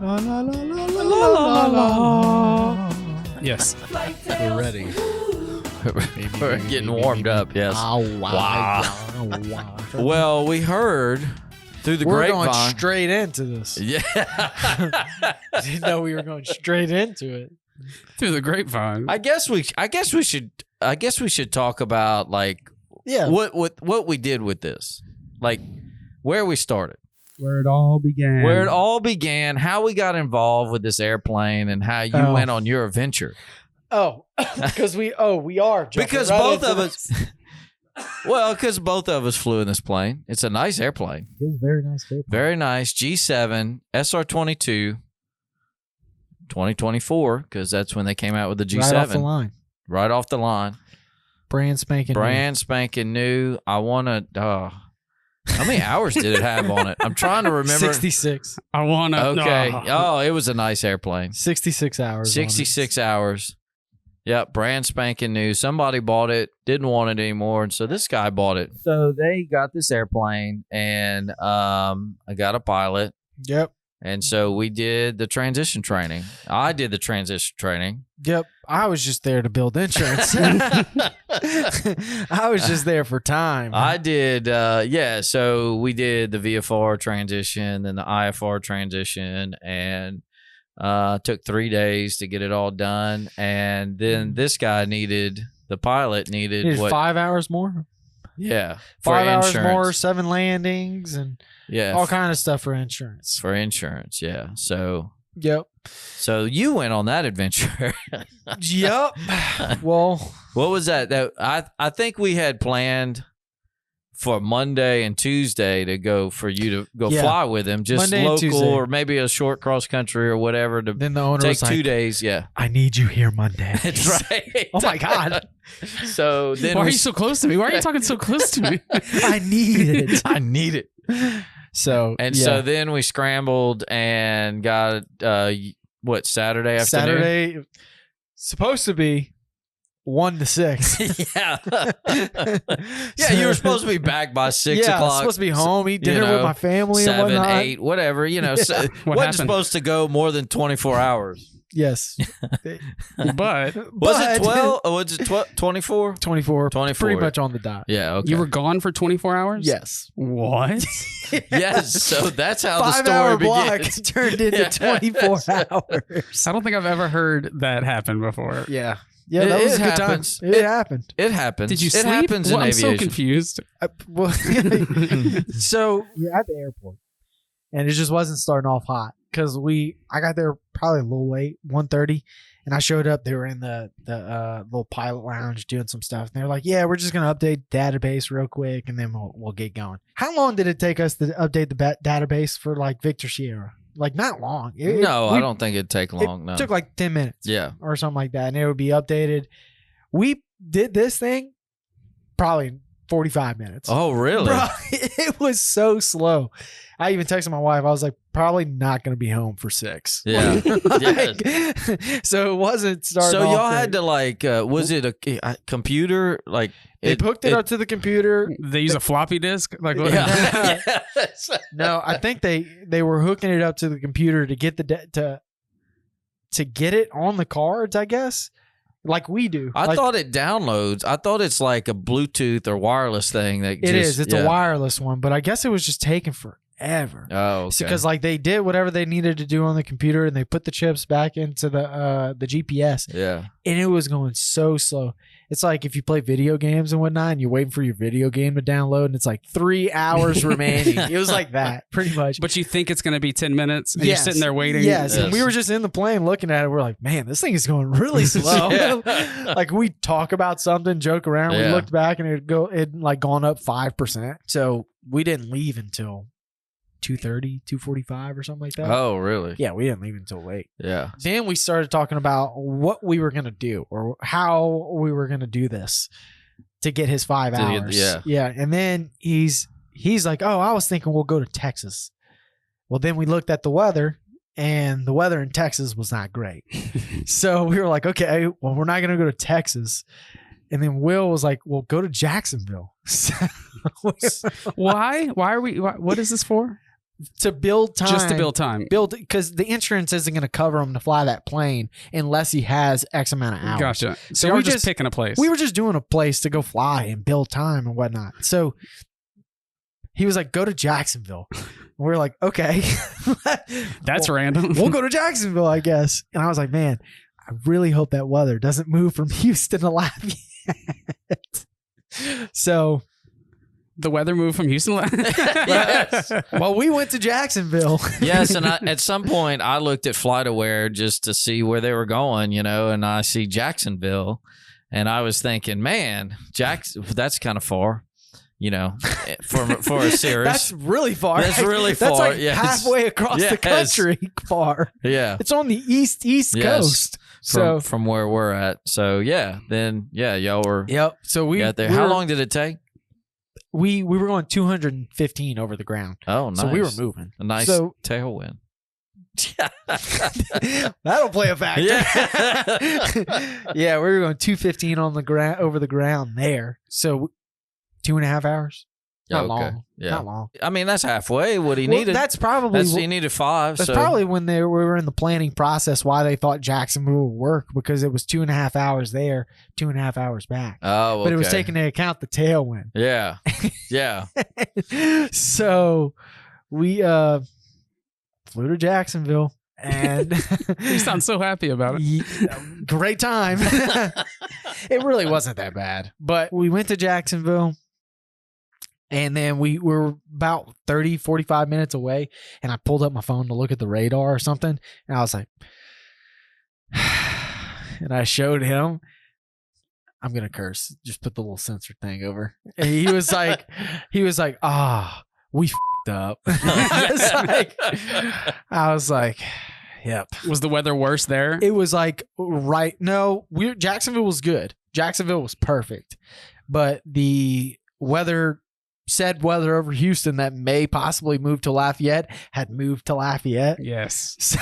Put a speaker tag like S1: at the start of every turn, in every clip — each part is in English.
S1: La, la, la, la, la, la, la.
S2: Yes.
S1: We're ready.
S3: We're getting warmed up, yes.
S1: Wow.
S3: Well, we heard through the
S1: We're
S3: grapevine.
S1: going straight into this.
S3: Yeah.
S1: Didn't know we were going straight into it.
S2: Through the grapevine.
S3: I guess we should talk about like what we did with this. Like where we started.
S2: Where it all began.
S3: Where it all began, how we got involved with this airplane and how you went on your adventure.
S1: Oh, because we are jumping
S3: Because
S1: right
S3: both
S1: into
S3: of us because both of us flew in this plane. It's a nice airplane.
S1: It's a very nice airplane.
S3: Very nice. G7 SR22 2024, because that's when they came out with the G7.
S1: Right off the line.
S3: Right off the line.
S1: Brand spanking new. I want to... how many hours did it have on it? I'm trying to remember. 66.
S2: I want to.
S3: Okay.
S2: No.
S3: Oh, it was a nice airplane.
S1: 66 hours.
S3: 66 hours. Yep. Brand spanking new. Somebody bought it, didn't want it anymore. And so this guy bought it. So they got this airplane and I got a pilot.
S1: Yep.
S3: And so we did the transition training. I did the transition training.
S1: Yep. I was just there to build insurance. I was just there for time.
S3: I did, so we did the VFR transition, then the IFR transition, and took 3 days to get it all done. And then this guy the pilot needed what?
S1: 5 hours more?
S3: Yeah.
S1: 5 hours
S3: insurance.
S1: more, 7 landings, and all kind of stuff for insurance.
S3: For insurance, yeah. So...
S1: Yep.
S3: So you went on that adventure.
S1: Yep. Well,
S3: what was that? I think we had planned for Monday and Tuesday to go for you to go fly with him, just
S1: Monday
S3: local or maybe a short cross country or whatever. To
S1: then the owner
S3: take
S1: was like,
S3: 2 days. Yeah,
S1: I need you here Monday.
S3: that's right.
S1: Oh my God.
S3: So then
S2: why are you so close to me? Why are you talking so close to me?
S1: I need it.
S3: I need it.
S1: So
S3: so then we scrambled and got Saturday afternoon?
S1: Saturday, supposed to be 1 to 6.
S3: Yeah. Yeah, you were supposed to be back by 6 o'clock.
S1: Supposed to be home, eat dinner with my family
S3: 7,
S1: and whatnot.
S3: 8, whatever. So wasn't supposed to go more than 24 hours.
S1: Yes.
S2: But
S3: was it 12? Or was it 24?
S1: 24.
S3: 24.
S1: Pretty much on the dot.
S3: Yeah, okay.
S2: you were gone for 24 hours?
S1: Yes.
S2: What?
S3: Yes, so that's how the
S1: 5
S3: story
S1: hour block
S3: begins.
S1: turned into 24 hours.
S2: I don't think I've ever heard that happen before.
S1: Yeah. Yeah, that was a good time. It happened.
S3: It happens.
S2: Did you sleep?
S3: It happens in
S2: I'm
S3: aviation.
S2: so confused.
S1: So we're at the airport, and it just wasn't starting off hot because I got there probably a little late, 1:30, and I showed up. They were in the little pilot lounge doing some stuff, and they were like, "Yeah, we're just gonna update database real quick, and then we'll get going." How long did it take us to update the database for like Victor Sierra? Like not long.
S3: I don't think it'd take long.
S1: It
S3: No,
S1: took like 10 minutes.
S3: Yeah.
S1: Or something like that. And it would be updated. We did this thing probably 45 minutes.
S3: Oh, really?
S1: Bro, it was so slow. I even texted my wife. I was like, probably not going to be home for 6.
S3: Yeah.
S1: So it wasn't starting
S3: So y'all
S1: off
S3: had to like, was it a computer? Like
S1: they hooked it up to the computer.
S2: They use a floppy disk? Like what?
S3: Yeah.
S1: No, I think they were hooking it up to the computer to get to get it on the cards, I guess. Like we do.
S3: I thought it downloads. I thought it's like a Bluetooth or wireless thing. That
S1: it is. It's a wireless one, but I guess it was just taking forever.
S3: Oh, okay.
S1: Because like they did whatever they needed to do on the computer, and they put the chips back into the GPS.
S3: Yeah.
S1: And it was going so slow. It's like if you play video games and whatnot, and you're waiting for your video game to download, and it's like 3 hours remaining. It was like that, pretty much.
S2: But you think it's going to be 10 minutes, and you're sitting there waiting?
S1: Yes, and we were just in the plane looking at it. We're like, man, this thing is going really slow. Like we talk about something, joke around. We looked back, and it like gone up 5%. So we didn't leave until 2:30, 2:45 or something like that.
S3: Oh, really?
S1: Yeah, we didn't leave until late.
S3: Yeah.
S1: Then we started talking about what we were going to do or how we were going to do this to get his 5 hours. Yeah. And then he's like, oh, I was thinking we'll go to Texas. Well, then we looked at the weather, and the weather in Texas was not great. So we were like, okay, well, we're not going to go to Texas. And then Will was like, well, go to Jacksonville.
S2: Why? Why are we? What is this for?
S1: to build time.
S2: Just to build time.
S1: Because the insurance isn't going to cover him to fly that plane unless he has X amount of hours.
S2: Gotcha. So we were just picking a place.
S1: We were just doing a place to go fly and build time and whatnot. So he was like, go to Jacksonville. And we were like, okay.
S2: That's random.
S1: We'll go to Jacksonville, I guess. And I was like, man, I really hope that weather doesn't move from Houston to Lafayette. So
S2: the weather moved from Houston.
S3: Yes.
S1: Well, we went to Jacksonville.
S3: Yes, and at some point I looked at FlightAware just to see where they were going, and I see Jacksonville, and I was thinking, man, that's kind of far, for a Cirrus.
S1: That's really far.
S3: That's really far.
S1: That's like
S3: yes.
S1: halfway across the country far.
S3: Yeah.
S1: It's on the east coast.
S3: From where we're at. So y'all were
S1: So we
S3: got there. How long did it take?
S1: We were going 215 over the ground.
S3: Oh, nice.
S1: So we were moving.
S3: A nice tailwind.
S1: That'll play a factor. Yeah, we were going 215 on the ground over the ground there. So 2.5 hours. Not long.
S3: Yeah.
S1: Not long.
S3: I mean, that's halfway what he needed.
S1: That's probably
S3: he needed 5.
S1: That's probably when we were in the planning process why they thought Jacksonville would work, because it was 2.5 hours there, 2.5 hours back.
S3: Oh, okay.
S1: But it was taking into account the tailwind.
S3: Yeah. Yeah.
S1: So we flew to Jacksonville, and
S2: you sound so happy about it.
S1: Great time. It really wasn't that bad, but we went to Jacksonville. And then we were about 30, 45 minutes away, and I pulled up my phone to look at the radar or something, and I was like, and I showed him, I'm going to curse, just put the little sensor thing over. And he was like, we f***ed up. I was like, yep.
S2: Was the weather worse there?
S1: It was like, Jacksonville was good. Jacksonville was perfect. But the weather over Houston that may possibly move to Lafayette had moved to Lafayette.
S2: Yes.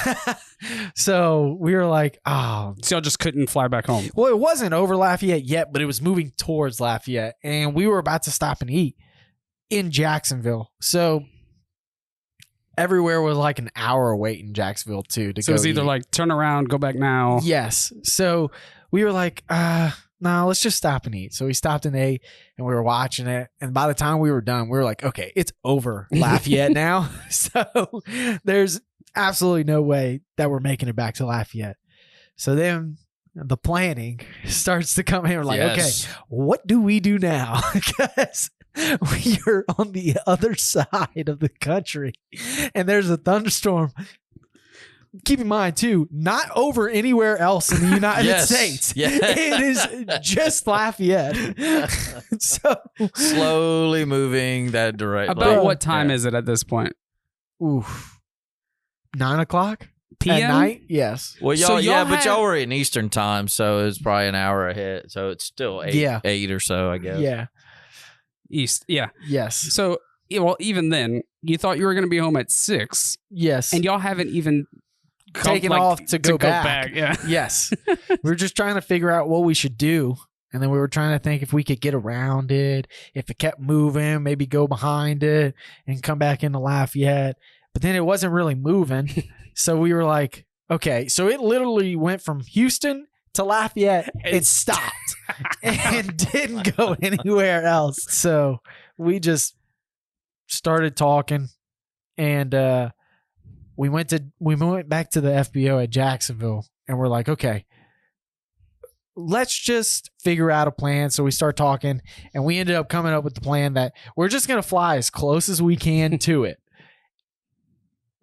S1: So we were like, oh.
S2: So y'all just couldn't fly back home.
S1: Well, it wasn't over Lafayette yet, but it was moving towards Lafayette. And we were about to stop and eat in Jacksonville. So everywhere was like an hour wait in Jacksonville too.
S2: So it was either like turn around, go back now.
S1: Yes. So we were like, no, let's just stop and eat. So we stopped and ate, and we were watching it. And by the time we were done, we were like, okay, it's over Lafayette now. So there's absolutely no way that we're making it back to Lafayette. So then the planning starts to come in. We're like, okay, what do we do now? Because we are on the other side of the country, and there's a thunderstorm. Keep in mind, too, not over anywhere else in the United States.
S3: Yeah.
S1: It is just Lafayette. So
S3: slowly moving that direction.
S2: About what time is it at this point?
S1: 9 o'clock
S2: p.m.
S1: at night? Yes.
S3: Well, but y'all were in Eastern time, so it's probably an hour ahead. So it's still 8 or so, I guess.
S1: Yeah.
S2: East. Yeah.
S1: Yes.
S2: So, well, even then, you thought you were going to be home at 6.
S1: Yes.
S2: And y'all haven't even
S1: taken off to go back.
S2: Yeah.
S1: Yes. We were just trying to figure out what we should do. And then we were trying to think if we could get around it, if it kept moving, maybe go behind it and come back into Lafayette. But then it wasn't really moving. So we were like, okay. So it literally went from Houston to Lafayette. It stopped and didn't go anywhere else. So we just started talking, and we went back to the FBO at Jacksonville, and we're like, okay, let's just figure out a plan. So we start talking, and we ended up coming up with the plan that we're just going to fly as close as we can to it.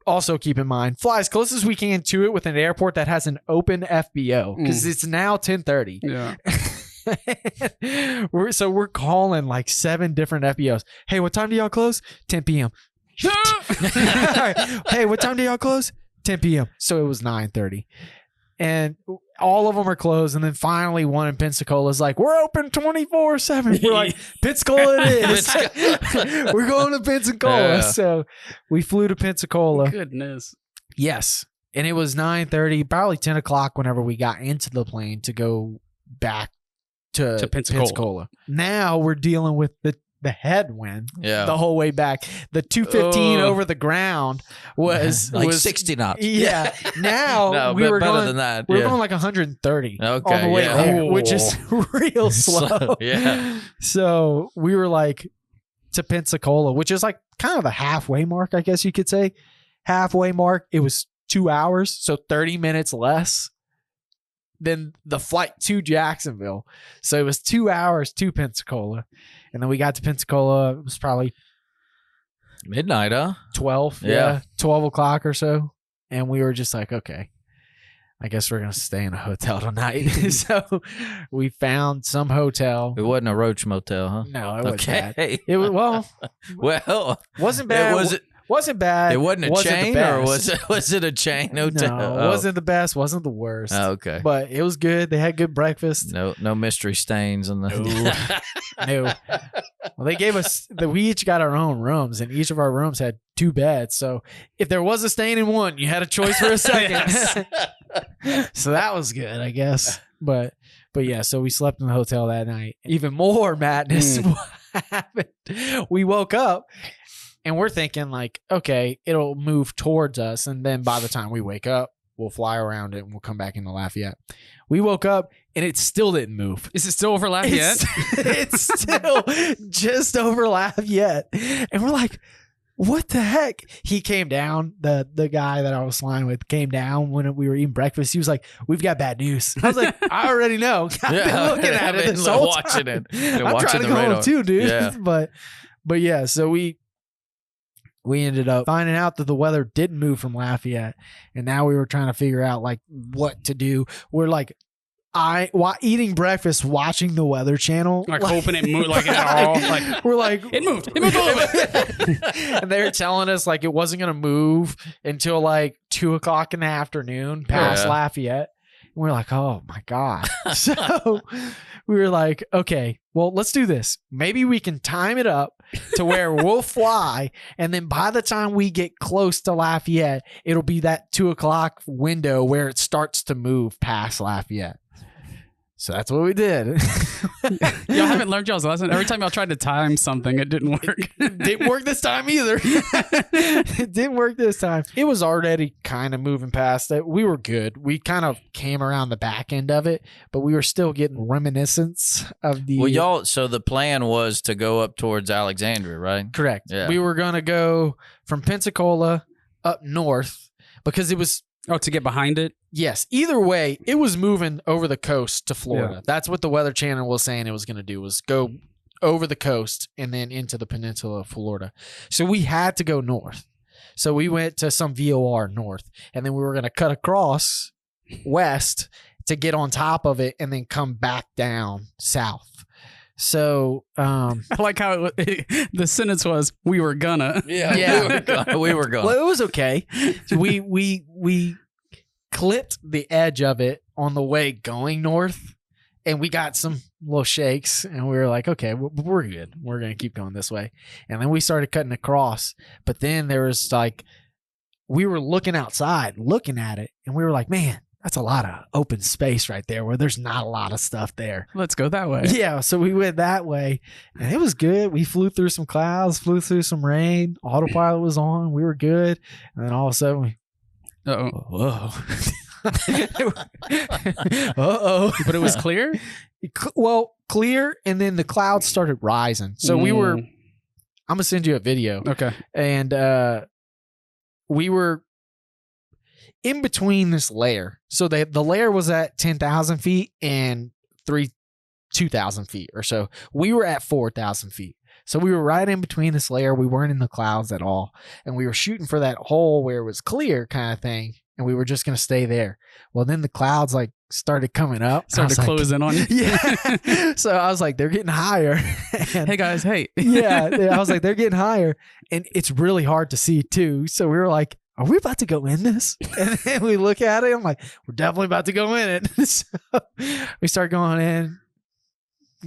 S1: Also, keep in mind, fly as close as we can to it with an airport that has an open FBO, because it's now 10:30.
S2: Yeah.
S1: We're calling like 7 different FBOs. Hey, what time do y'all close? 10 p.m. Hey, what time do y'all close? 10 p.m. So it was 9:30. And all of them are closed. And then finally one in Pensacola is like, we're open 24/7. We're like, Pensacola it is. We're going to Pensacola.
S3: Yeah.
S1: So we flew to Pensacola.
S2: Goodness.
S1: Yes. And it was 9:30, probably 10 o'clock whenever we got into the plane to go back to Pensacola. Now we're dealing with the the headwind
S3: Yeah.
S1: the whole way back. The 215 over the ground was
S3: like 60 knots.
S1: Yeah. Now we were
S3: better
S1: going
S3: than that.
S1: We were going like 130 on the way there, which is real slow. So we were like to Pensacola, which is like kind of the halfway mark, I guess you could say. Halfway mark. It was 2 hours, so 30 minutes less than the flight to Jacksonville. So it was 2 hours to Pensacola. And then we got to Pensacola. It was probably
S3: midnight, huh?
S1: 12. Yeah. 12 o'clock or so. And we were just like, okay, I guess we're going to stay in a hotel tonight. So we found some hotel.
S3: It wasn't a Roach Motel, huh?
S1: No, it wasn't bad. It was, wasn't bad. Wasn't bad.
S3: It wasn't a chain, or was it a chain hotel?
S1: No, it wasn't the best. Wasn't the worst.
S3: Oh, okay,
S1: but it was good. They had good breakfast.
S3: No mystery stains on the.
S1: No. Well, they gave us we each got our own rooms, and each of our rooms had 2 beds. So if there was a stain in one, you had a choice for a second. So that was good, I guess. But yeah, so we slept in the hotel that night. Even more madness happened. We woke up. And we're thinking like, okay, it'll move towards us. And then by the time we wake up, we'll fly around it and we'll come back into Lafayette. We woke up and it still didn't move.
S2: Is it still over Lafayette?
S1: It's still just over Lafayette. And we're like, what the heck? He came down. The guy that I was flying with came down when we were eating breakfast. He was like, we've got bad news. I was like, I already know. I've been looking at it this whole
S3: watching
S1: time.
S3: it.
S1: I'm trying to go home too, dude.
S3: Yeah.
S1: But yeah, so we ended up finding out that the weather didn't move from Lafayette, and now we were trying to figure out like what to do. We're like, while eating breakfast, watching the Weather Channel,
S2: like hoping it moved, like at all. Like
S1: we're like,
S2: it moved a little bit.
S1: And they were telling us like it wasn't gonna move until like 2 o'clock in the afternoon past Lafayette. And we're like, oh my God. So we were like, okay, well, let's do this. Maybe we can time it up to where we'll fly. And then by the time we get close to Lafayette, it'll be that 2 o'clock window where it starts to move past Lafayette. So that's what we did.
S2: Y'all haven't learned y'all's lesson. Every time y'all tried to time something, it didn't work.
S1: It didn't work this time either. It didn't work this time. It was already kind of moving past it. We were good. We kind of came around the back end of it, but we were still getting reminiscence of the...
S3: Well, so the plan was to go up towards Alexandria, right?
S1: Correct.
S3: Yeah.
S1: We were going to go from Pensacola up north because it was...
S2: Oh, to get behind it?
S1: Yes. Either way, it was moving over the coast to Florida. Yeah. That's what the Weather Channel was saying it was going to do, was go over the coast and then into the peninsula of Florida. So we had to go north. So we went to some VOR north, and then we were going to cut across west to get on top of it and then come back down south. So I
S2: like how the sentence was, we were gonna.
S3: Yeah. We were gonna.
S1: Well, it was okay. So we clipped the edge of it on the way going north, and we got some little shakes, and we were like, okay, we're good. We're going to keep going this way. And then we started cutting across, but then there was like, we were looking outside, looking at it, and we were like, man, that's a lot of open space right there where there's not a lot of stuff there.
S2: Let's go that way.
S1: Yeah, so we went that way, and it was good. We flew through some clouds, flew through some rain. Autopilot was on. We were good. And then all of a sudden, we...
S2: Uh-oh.
S1: Uh-oh.
S2: But it was clear?
S1: Well, clear, and then the clouds started rising. So we were... I'm going to send you a video.
S2: Okay.
S1: And we were... in between this layer. So the layer was at 10,000 feet and 2,000 feet or so. We were at 4,000 feet. So we were right in between this layer. We weren't in the clouds at all. And we were shooting for that hole where it was clear kind of thing. And we were just going to stay there. Well, then the clouds like started coming up.
S2: Started to close in on you.
S1: Yeah. So I was like, they're getting higher. And
S2: hey guys, hey.
S1: Yeah. I was like, they're getting higher. And it's really hard to see too. So we were like, are we about to go in this? And then we look at it. I'm like, we're definitely about to go in it. So we start going in,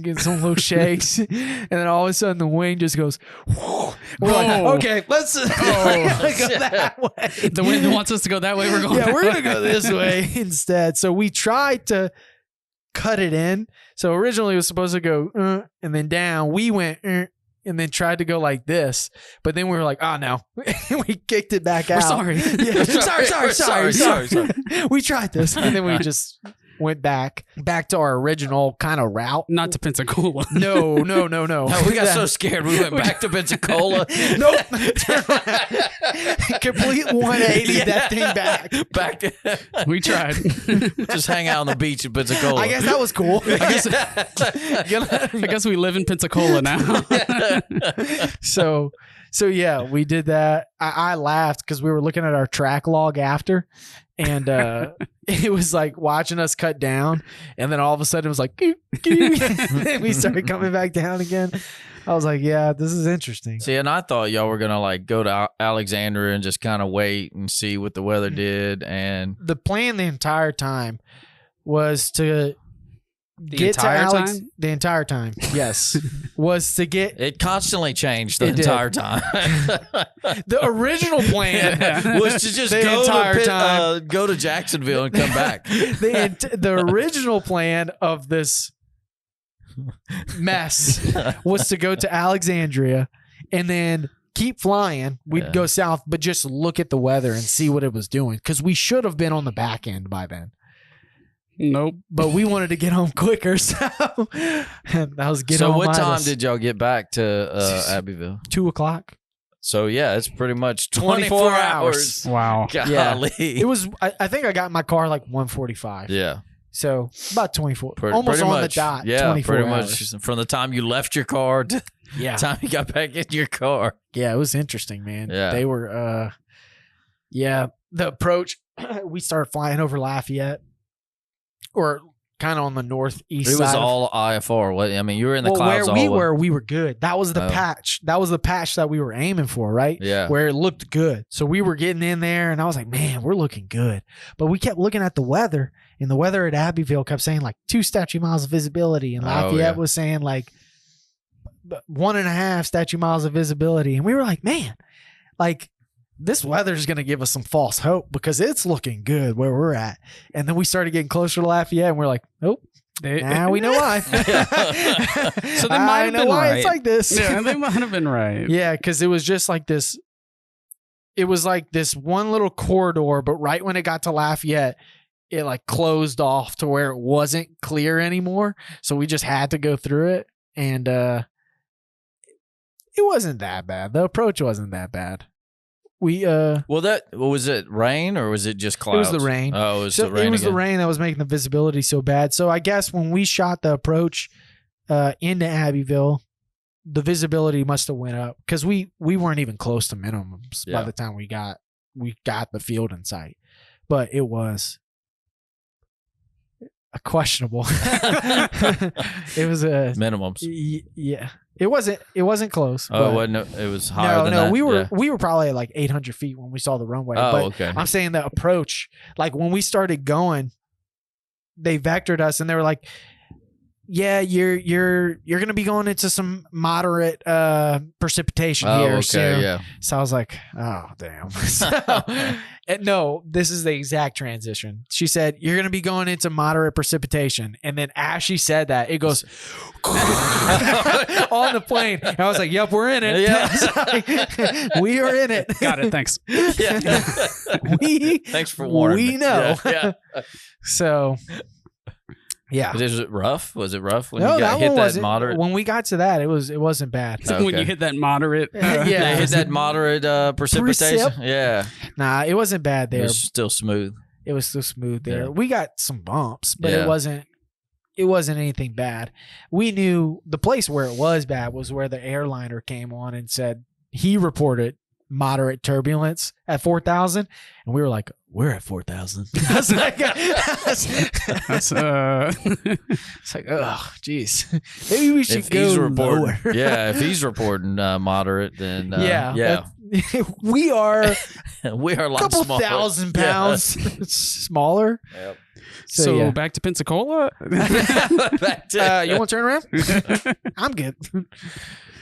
S1: getting some little shakes. And then all of a sudden the wing just goes, whoa. We're like, okay, let's go that way.
S2: The wind wants us to go that way. We're going
S1: we're going to go this way instead. So we tried to cut it in. So originally it was supposed to go and then down. We went and then tried to go like this, but then we were like, oh no, we kicked it back out.
S2: Sorry.
S1: Yeah. sorry. We tried this, and then we just went back to our original kind of route.
S2: Not to Pensacola.
S1: No.
S3: No, we got so scared we went back to Pensacola.
S1: Nope. Complete 180 that thing back.
S2: We tried.
S3: Just hang out on the beach in Pensacola.
S1: I guess that was cool.
S2: I guess we live in Pensacola now.
S1: So yeah, we did that. I laughed because we were looking at our track log after, and it was like watching us cut down, and then all of a sudden it was like, and we started coming back down again. I was like, yeah, this is interesting.
S3: See, and I thought y'all were gonna like go to Alexandria and just kind of wait and see what the weather did. And
S1: the plan the entire time was to
S2: The
S1: entire time, yes, was to get.
S3: It constantly changed the entire time.
S1: The original plan
S3: was to just go to Jacksonville and come back.
S1: The original plan of this mess was to go to Alexandria and then keep flying. We'd go south, but just look at the weather and see what it was doing, because we should have been on the back end by then.
S2: Nope.
S1: But we wanted to get home quicker, so that was get home.
S3: So what time did y'all get back to Abbeville?
S1: 2:00.
S3: So yeah, it's pretty much 24 hours.
S2: Wow.
S3: Golly.
S1: Yeah. It was. I think I got in my car like 1:45.
S3: Yeah.
S1: So about 24, almost
S3: pretty
S1: on
S3: much,
S1: the dot.
S3: Yeah,
S1: 24
S3: pretty
S1: hours.
S3: much from the time you left your car to the time you got back in your car.
S1: Yeah, it was interesting, man.
S3: Yeah.
S1: They were. The approach. We started flying over Lafayette, or kind of on the northeast side.
S3: It was all IFR. What I mean, you were in the clouds.
S1: Where we were good. That was the patch. That was the patch that we were aiming for, right?
S3: Yeah.
S1: Where it looked good. So we were getting in there, and I was like, man, we're looking good. But we kept looking at the weather, and the weather at Abbeville kept saying like 2 statute miles of visibility, and Lafayette was saying like 1.5 statute miles of visibility, and we were like, man, like, this weather is going to give us some false hope because it's looking good where we're at. And then we started getting closer to Lafayette, and we're like, oh, now we know why.
S2: So they might have been right.
S1: It's like this.
S2: Yeah, they might have been right.
S1: Yeah, because it was just like this. It was like this one little corridor, but right when it got to Lafayette, it like closed off to where it wasn't clear anymore. So we just had to go through it, and it wasn't that bad. The approach wasn't that bad.
S3: Was it rain or was it just clouds?
S1: It was the rain.
S3: Oh, it was the rain.
S1: It was the rain that was making the visibility so bad. So I guess when we shot the approach into Abbeville, the visibility must have went up because we weren't even close to minimums by the time we got the field in sight. But it was a questionable. It was a
S3: minimums.
S1: Yeah. It wasn't close.
S3: Oh, it wasn't. It was higher than that.
S1: No, we were probably at like 800 feet when we saw the runway.
S3: Oh,
S1: but
S3: okay.
S1: I'm saying the approach, like when we started going, they vectored us and they were like, yeah, you're going to be going into some moderate precipitation here soon.
S3: Yeah.
S1: So I was like, oh, damn. No, this is the exact transition. She said, you're going to be going into moderate precipitation. And then as she said that, it goes on the plane. And I was like, yep, we're in it.
S3: Yeah.
S1: Like, we are in it.
S2: Got it. Thanks.
S3: Yeah. Thanks for warning me.
S1: We know.
S3: Yeah.
S1: So... yeah.
S3: Was it rough? Was it rough when
S1: no,
S3: you got hit that moderate?
S1: When we got to that, it wasn't bad.
S2: Okay. When you hit that moderate,
S1: yeah,
S3: they hit that moderate precipitation. Yeah.
S1: Nah, it wasn't bad there.
S3: It was still smooth.
S1: It was still smooth there.
S3: Yeah.
S1: We got some bumps, but it wasn't anything bad. We knew the place where it was bad was where the airliner came on and said he reported moderate turbulence at 4,000, and we were like, we're at 4,000. I was like,
S2: that's
S1: it's like, oh, geez, maybe we should go lower.
S3: Yeah, if he's reporting moderate, then yeah,
S1: we are
S3: a lot
S1: couple
S3: smaller.
S1: 1,000 pounds smaller.
S3: Yep.
S2: So back to Pensacola.
S1: Back to, you want to turn around? I'm good.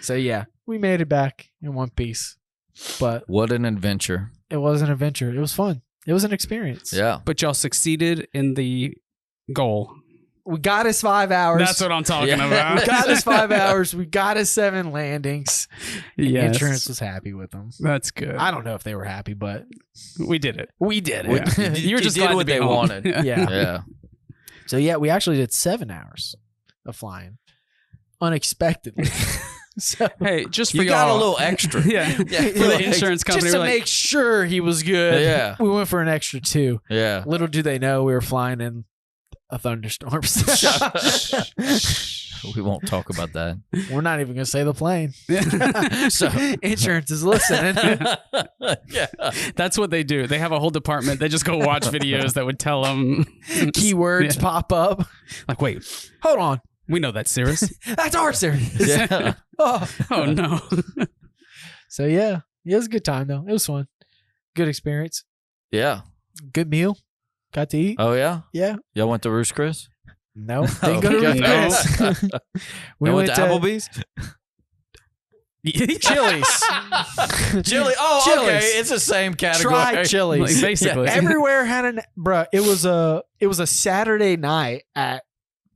S1: So yeah, we made it back in one piece. But
S3: what an adventure.
S1: It was an adventure. It was fun. It was an experience.
S3: Yeah.
S2: But y'all succeeded in the goal.
S1: We got his 5 hours.
S2: That's what I'm talking about.
S1: We got his 5 hours. We got his 7 landings.
S2: Yes.
S1: Insurance was happy with him.
S2: That's good.
S1: I don't know if they were happy, but
S2: We did it.
S1: we did it.
S2: Yeah. You were just
S3: did
S2: glad
S3: what
S2: to be
S3: they
S2: home.
S3: wanted.
S1: Yeah.
S3: Yeah.
S1: So yeah, we actually did 7 hours of flying unexpectedly. So
S2: Hey, just for
S3: You got a
S2: y'all.
S3: little extra.
S2: Yeah. For the insurance company.
S1: just to
S2: we're like,
S1: make sure he was good.
S3: Yeah.
S1: We went for an extra 2.
S3: Yeah.
S1: Little do they know we were flying in a thunderstorm.
S3: We won't talk about that.
S1: We're not even going to say the plane.
S3: So
S1: Insurance is listening.
S3: yeah.
S2: That's what they do. They have a whole department. They just go watch videos that would tell them
S1: Keywords pop up.
S2: Like, wait,
S1: Hold on.
S2: we know that's Cirrus.
S1: That's our series.
S3: Yeah.
S1: Oh.
S2: Oh no.
S1: So yeah, it was a good time though. It was fun. Good experience.
S3: Yeah.
S1: Good meal. Got to eat.
S3: Oh yeah.
S1: Yeah.
S3: Y'all went to Roost Chris?
S1: No, didn't go to
S3: Okay.
S1: Ruth
S2: No.
S1: Chris. We
S3: Y'all went to
S1: to
S3: Applebee's?
S1: Chili's.
S3: Chili. Oh,
S1: Chili's.
S3: okay. It's the same category.
S1: Try Chili's.
S2: Like, basically.
S1: Everywhere had bruh. It was a Saturday night at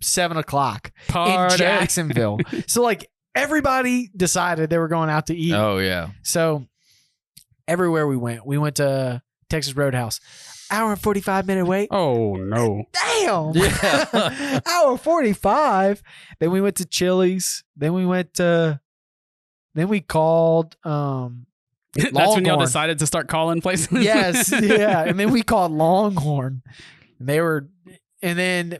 S1: 7:00 in
S2: Party.
S1: Jacksonville. So like everybody decided they were going out to eat.
S3: Oh yeah.
S1: So everywhere we went to Texas Roadhouse. Hour and 45-minute wait.
S2: Oh no.
S1: Damn.
S3: Yeah.
S1: Hour 45. Then we went to Chili's. Then we called
S2: That's when y'all
S1: Longhorn.
S2: decided to start calling places.
S1: Yes, yeah. And then we called Longhorn. And then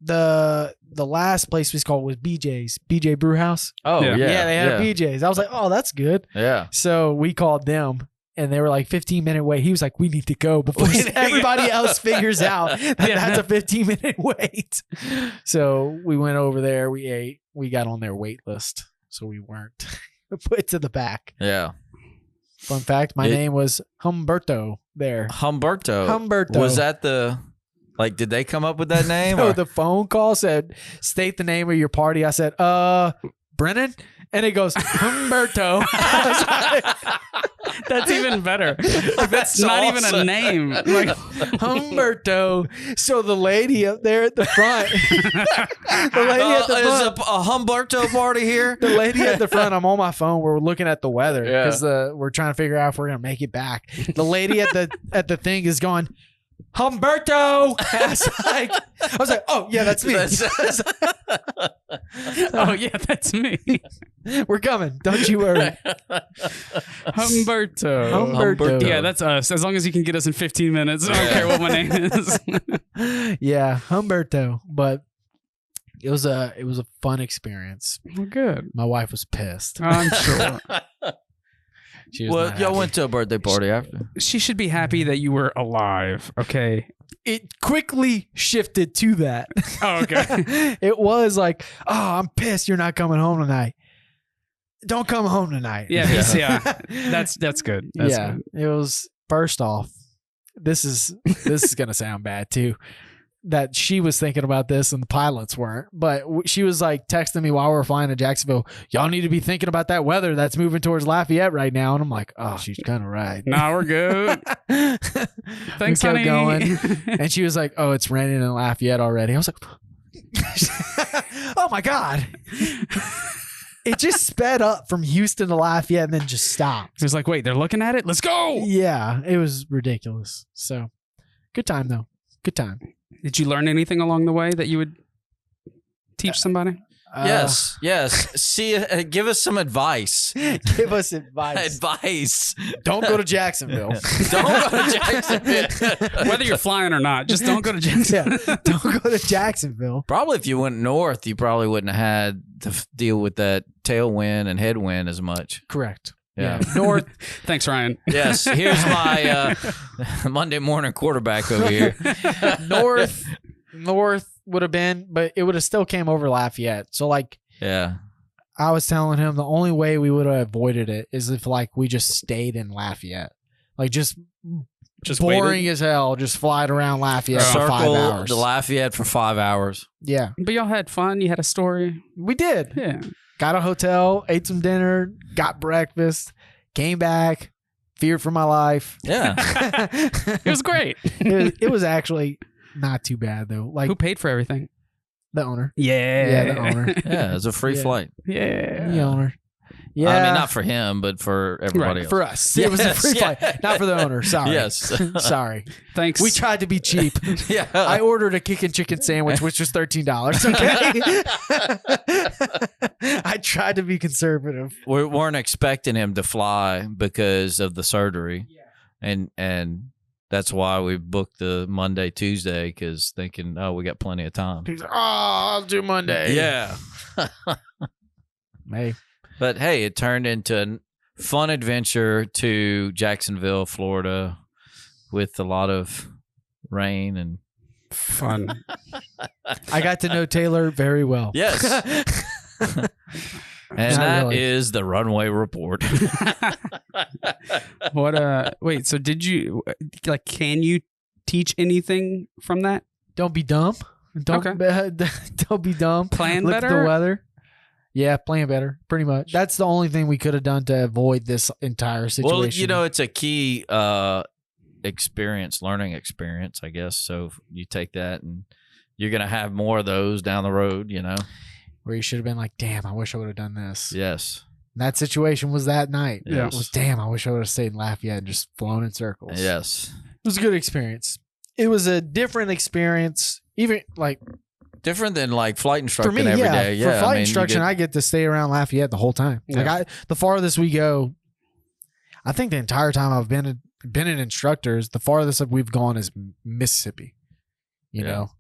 S1: the last place we called was BJ's, BJ Brew House.
S3: Oh
S2: Yeah.
S3: yeah.
S1: Yeah, they had a BJ's. I was like, oh, that's good.
S3: Yeah.
S1: So we called them. And they were like 15-minute wait. He was like, we need to go before everybody else figures out that that's a 15-minute wait. So we went over there. We ate. We got on their wait list. So we weren't put to the back.
S3: Yeah.
S1: Fun fact, my name was Humberto there.
S3: Humberto. Was that did they come up with that name?
S1: So
S3: or-
S1: the phone call said, state the name of your party. I said, Brennan? And it goes, Humberto.
S2: That's even better. Like, that's not even a name. Like
S1: Humberto. So the lady up there at the front, the lady at the
S3: is
S1: front,
S3: a Humberto party here?
S1: the lady at the front. I'm on my phone. We're looking at the weather
S3: Yeah.
S1: because we're trying to figure out if we're gonna make it back. The lady at the thing is going, Humberto. I was like, oh yeah, that's me.
S2: oh yeah, that's me.
S1: We're coming. Don't you worry.
S2: Humberto. Yeah, that's us. As long as you can get us in 15 minutes. I don't care what my name is.
S1: Yeah, Humberto. But it was a fun experience.
S2: Well, good.
S1: My wife was pissed.
S2: I'm sure.
S1: She was
S3: Well,
S1: not
S3: y'all
S1: happy.
S3: went to a birthday party after.
S2: She should be happy that you were alive. Okay.
S1: It quickly shifted to that.
S2: Oh, okay.
S1: It was like, oh, I'm pissed you're not coming home tonight. Don't come home tonight.
S2: Yeah. That's good. That's good.
S1: It was, first off, this is gonna sound bad too, that she was thinking about this and the pilots weren't, but she was like texting me while we were flying to Jacksonville, y'all need to be thinking about that weather that's moving towards Lafayette right now. And I'm like, oh, she's kind of right.
S2: Nah, we're good. Thanks,
S1: we kept
S2: honey.
S1: going. And she was like, oh, it's raining in Lafayette already. I was like, oh my God. It just sped up from Houston to Lafayette and then just stopped.
S2: He was like, wait, they're looking at it? Let's go.
S1: Yeah, it was ridiculous. So good time though. Good time.
S2: Did you learn anything along the way that you would teach somebody?
S3: Yes. See, give us some advice.
S1: Give us advice. Don't go to Jacksonville.
S3: Don't go to Jacksonville.
S2: Whether you're flying or not, just don't go to Jacksonville.
S1: Yeah, don't go to Jacksonville.
S3: Probably if you went north, you probably wouldn't have had to deal with that tailwind and headwind as much.
S1: Correct.
S3: Yeah.
S1: North.
S2: Thanks, Ryan.
S3: Yes. Here's my Monday morning quarterback over here.
S1: North would have been, but it would have still came over Lafayette. So like,
S3: Yeah.
S1: I was telling him the only way we would have avoided it is if like we just stayed in Lafayette, like just boring
S2: waited.
S1: as hell, just flying around Lafayette for 5
S3: Circle
S1: hours.
S3: the Lafayette for 5 hours.
S1: Yeah,
S2: But y'all had fun. You had a story.
S1: we did.
S2: Yeah.
S1: Got a hotel, ate some dinner, got breakfast, came back, feared for my life.
S3: Yeah.
S2: It was great.
S1: It was actually not too bad though. Like
S2: who paid for everything?
S1: the owner.
S2: Yeah,
S1: the owner.
S3: Yeah, it's a free flight.
S2: Yeah,
S1: The owner. Yeah,
S3: I mean, not for him, but for everybody else.
S1: for us. It was a free flight, not for the owner. Sorry.
S3: Yes.
S1: Sorry.
S2: Thanks.
S1: We tried to be cheap.
S3: Yeah.
S1: I ordered a kickin' chicken sandwich, which was $13. Okay. I tried to be conservative.
S3: We weren't expecting him to fly because of the surgery, and that's why we booked the Monday, Tuesday, because thinking, oh, we got plenty of time.
S1: He's like, I'll do Monday.
S3: Yeah.
S1: Hey.
S3: But hey, it turned into a fun adventure to Jacksonville, Florida, with a lot of rain and
S2: fun.
S1: I got to know Taylor very well.
S3: yes. And that is the runway report.
S2: Wait, so did you can you teach anything from that?
S1: Don't be dumb. Don't be dumb.
S2: Plan
S1: Look
S2: better?
S1: at the weather. Yeah, plan better. Pretty much. That's the only thing we could have done to avoid this entire situation.
S3: Well, it's a key learning experience, I guess. So you take that and you're going to have more of those down the road,
S1: Where you should have been like, damn, I wish I would have done this.
S3: Yes.
S1: And that situation was that night.
S3: Yes.
S1: It was, damn, I wish I would have stayed in Lafayette and just flown in circles.
S3: Yes.
S1: It was a good experience. It was a different experience. Even like...
S3: Different than like flight
S1: For
S3: instructing
S1: me,
S3: every day. Yeah.
S1: For flight instruction, I get to stay around Lafayette the whole time.
S2: Yeah.
S1: Like the farthest we go, I think the entire time I've been an instructor, the farthest we've gone is Mississippi. You know?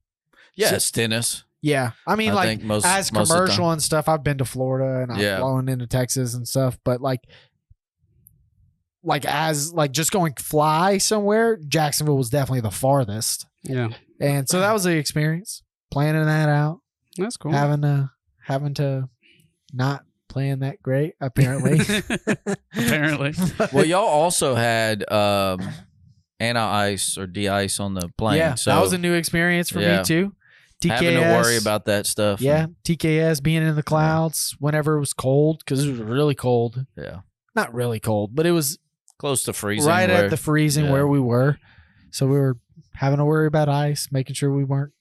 S3: Yeah,
S1: So-
S3: Stennis.
S1: Yeah. I mean,
S3: I think most
S1: as
S3: of the
S1: commercial
S3: time.
S1: and stuff, I've been to Florida and I've flown into Texas and stuff. But as just going fly somewhere, Jacksonville was definitely the farthest.
S2: Yeah.
S1: And so that was the experience. Planning that out.
S2: That's cool.
S1: Having to not playing that great, apparently.
S2: Apparently.
S3: Well, y'all also had anti-ice or de-ice on the plane.
S1: Yeah,
S3: so
S1: that was a new experience for me too. TKS,
S3: having to worry about that stuff.
S1: Yeah, TKS being in the clouds whenever it was cold, because it was really cold.
S3: Yeah.
S1: Not really cold, but it was
S3: Close to freezing.
S1: right at the freezing where we were. So we were having to worry about ice, making sure we weren't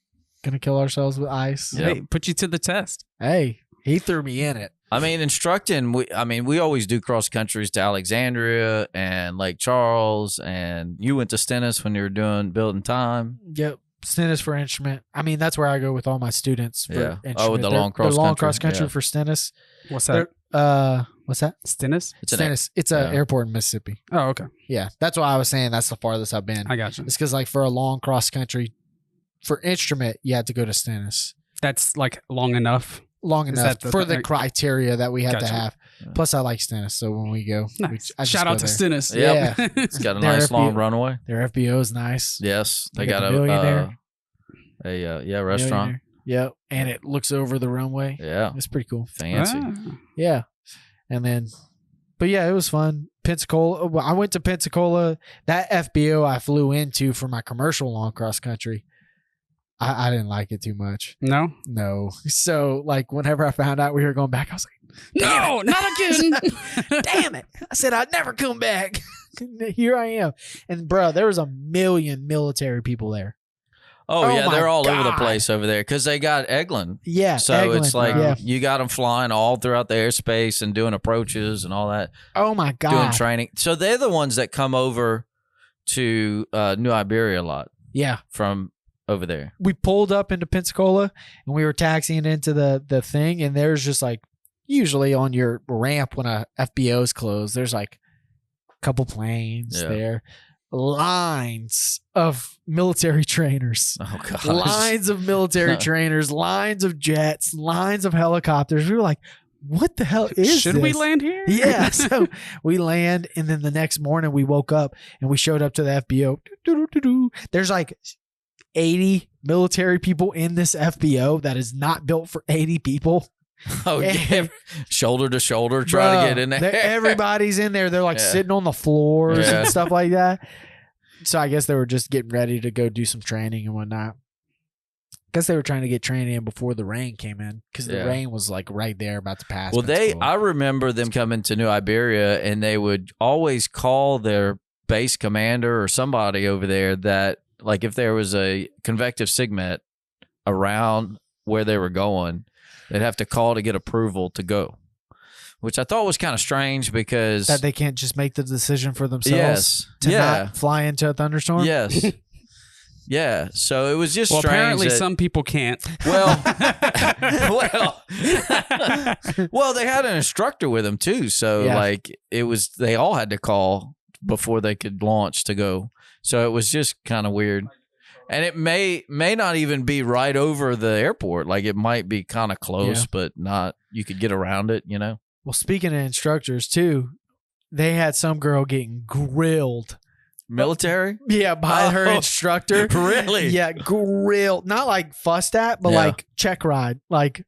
S1: going to kill ourselves with ice.
S3: Yeah.
S2: Hey, put you to the test.
S1: Hey, he threw me in it.
S3: I mean, instructing, we always do cross countries to Alexandria and Lake Charles, and you went to Stennis when you were building time.
S1: Yep. Stennis for instrument. I mean, that's where I go with all my students for instrument.
S3: Oh, with the long cross
S1: the long
S3: country.
S1: cross country for Stennis.
S2: What's that?
S1: What's that?
S2: Stennis?
S1: Stennis. It's an airport in Mississippi.
S2: Oh, okay.
S1: Yeah, that's why I was saying that's the farthest I've been.
S2: I got you.
S1: It's because for a long cross country, for instrument, you had to go to Stennis.
S2: That's long enough.
S1: Long
S2: Is
S1: enough
S2: that
S1: for the criteria that we had to
S2: Gotcha.
S1: have. Plus, I like Stennis, so when we go,
S2: Nice.
S1: I just
S2: Shout
S1: go
S2: out to
S1: there.
S2: Stennis.
S1: Yeah.
S3: It's got a
S1: Their
S3: nice long
S1: FBO
S3: runway.
S1: Their FBO is nice.
S3: Yes. They
S1: They got
S3: got
S1: the Millionaire.
S3: a restaurant.
S1: Millionaire. Yep, and it looks over the runway.
S3: Yeah.
S1: It's pretty cool.
S3: Fancy.
S1: Yeah, and then, but yeah, it was fun. Pensacola. I went to Pensacola. That FBO I flew into for my commercial long cross country. I didn't like it too much.
S2: No?
S1: No. So whenever I found out we were going back, I was like,
S2: No, not again.
S1: damn it. I said I'd never come back. Here I am. And bro, there was 1 million military people there.
S3: Oh, yeah.
S1: my
S3: They're all over the
S1: God.
S3: place over there because they got Eglin.
S1: Yeah.
S3: So
S1: Eglin,
S3: it's like
S1: yeah.
S3: you got them flying all throughout the airspace and doing approaches and all that,
S1: Oh my
S3: doing
S1: God.
S3: training. So they're the ones that come over to New Iberia a lot
S1: Yeah.
S3: from over there.
S1: We pulled up into Pensacola and we were taxiing into the thing, and there's just usually on your ramp when a FBO is closed, there's a couple planes there. Lines of military trainers.
S3: Oh, gosh.
S1: Lines of military trainers, lines of jets, lines of helicopters. We were like, what the hell is
S2: Should we
S1: this?
S2: land here?
S1: Yeah. So we land, and then the next morning we woke up and we showed up to the FBO. Doo-doo-doo-doo. There's 80 military people in this FBO that is not built for 80 people.
S3: Oh, yeah. Shoulder to shoulder trying to get in there.
S1: Everybody's in there. They're sitting on the floors and stuff like that. So I guess they were just getting ready to go do some training and whatnot. Guess they were trying to get training in before the rain came in, because the rain was right there about to pass.
S3: Well, I remember them coming to New Iberia, and they would always call their base commander or somebody over there that like if there was a convective sigmet around where they were going, they'd have to call to get approval to go, which I thought was kind of strange because
S1: that they can't just make the decision for themselves.
S3: Yes.
S1: To not fly into a thunderstorm.
S3: Yes. Yeah. So it was just strange.
S2: Apparently some people can't.
S3: Well, well, they had an instructor with them too. So like they all had to call before they could launch to go. So it was just kind of weird. And it may not even be right over the airport. Like it might be kind of close, but not, you could get around it, you know?
S1: Well, speaking of instructors too, they had some girl getting grilled.
S3: Military?
S1: Yeah, by her instructor.
S3: Really?
S1: Yeah, grilled. Not like fussed at, but like check ride. Like,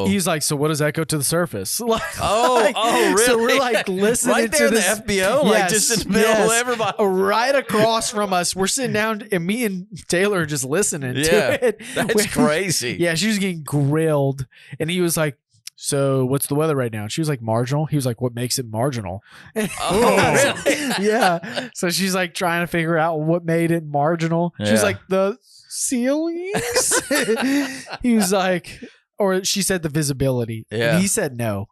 S1: he's like, so what does that go to the surface? Like,
S3: really?
S1: So we're like listening
S3: right there
S1: to this.
S3: In the FBO, like just in the middle of everybody.
S1: Right across from us. We're sitting down and me and Taylor are just listening to it.
S3: That's crazy.
S1: Yeah, she was getting grilled. And he was like, so what's the weather right now? And she was like, marginal. He was like, what makes it marginal?
S3: Oh, really?
S1: Yeah. So she's like trying to figure out what made it marginal. She's like, the ceilings? He was like, or she said the visibility.
S3: Yeah.
S1: And he said no.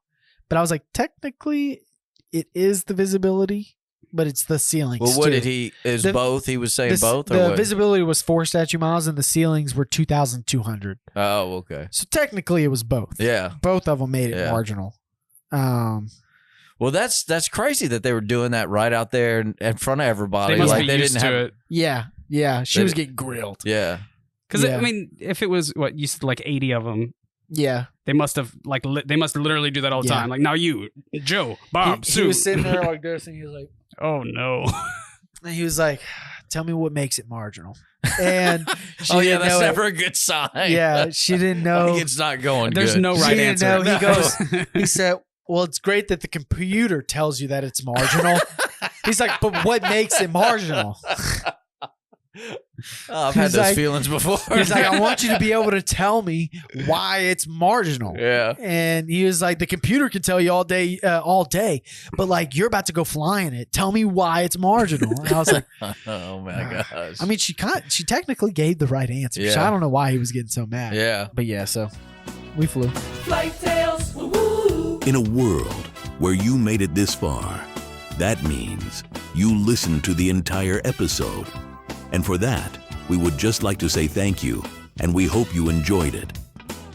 S1: But I was like, technically it is the visibility, but it's the ceilings.
S3: Well, what
S1: too.
S3: did he, both? He was saying both?
S1: The visibility was 4 statute miles and the ceilings were 2,200.
S3: Oh, okay.
S1: So technically it was both.
S3: Yeah.
S1: Both of them made it marginal.
S3: Well, that's crazy that they were doing that right out there in front of everybody.
S2: They must
S3: like
S2: be
S3: they
S2: used
S3: didn't
S2: to
S3: have
S2: it.
S1: Yeah. She was getting grilled.
S3: Yeah.
S2: Because I mean, if it was what you said, like 80 of them.
S1: Yeah.
S2: They must have they must literally do that all the time. Like now you, Joe, Bob, Sue.
S1: He was sitting there like this and he was like,
S2: oh no.
S1: And he was like, tell me what makes it marginal. And
S3: that's never a good sign.
S1: Yeah, she didn't know.
S3: Like it's not going
S2: There's
S3: good.
S2: no right answer.
S1: He goes, he said, well, it's great that the computer tells you that it's marginal. He's like, but what makes it marginal?
S3: I've had those feelings before.
S1: He's like, I want you to be able to tell me why it's marginal.
S3: Yeah.
S1: And he was like, the computer can tell you all day, but like you're about to go fly in it. Tell me why it's marginal. And I was like,
S3: oh my gosh.
S1: I mean, she technically gave the right answer.
S3: Yeah.
S1: So I don't know why he was getting so mad.
S3: Yeah.
S1: But yeah, so we flew.
S4: Flight Tales, woo-woo.
S5: In a world where you made it this far, that means you listened to the entire episode. And for that, we would just like to say thank you, and we hope you enjoyed it.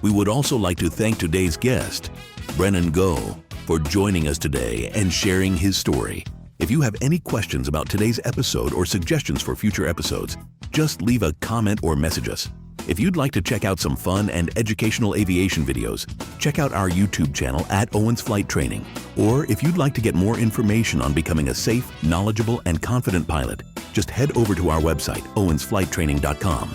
S5: We would also like to thank today's guest, Brennan Go, for joining us today and sharing his story. If you have any questions about today's episode or suggestions for future episodes, just leave a comment or message us. If you'd like to check out some fun and educational aviation videos, check out our YouTube channel at Owens Flight Training. Or if you'd like to get more information on becoming a safe, knowledgeable, and confident pilot, just head over to our website, owensflighttraining.com.